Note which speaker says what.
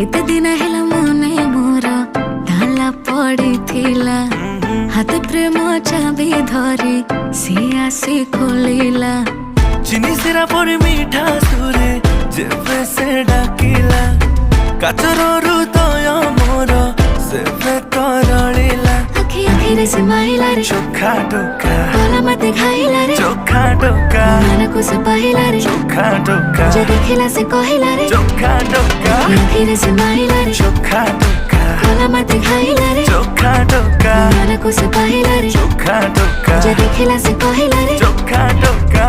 Speaker 1: एते दिन हेला मने मोर ताला पड़ी थिला हाथ प्रेम चाबी धरी सी आसी खोलिला
Speaker 2: चिनी सिरा पड़ी मीठा सुरे जेबे से डाकिला काचर हृदय मोर सेबे करलिला
Speaker 1: आखि आखिरे से माइला रे
Speaker 2: चोखा टोका
Speaker 1: गला मते खाइला रे
Speaker 2: चोखा टोका
Speaker 1: मन को से पाहिला रे
Speaker 2: चोखा टोका
Speaker 1: जे देखिला से कहिला रे
Speaker 2: चोखा टोका
Speaker 1: आखिरे से माइला रे
Speaker 2: चोखा टोका
Speaker 1: गला मते खाइला रे
Speaker 2: चोखा टोका
Speaker 1: मन को से पाहिला रे
Speaker 2: चोखा टोका
Speaker 1: जे देखिला से कहिला रे
Speaker 2: चोखा टोका।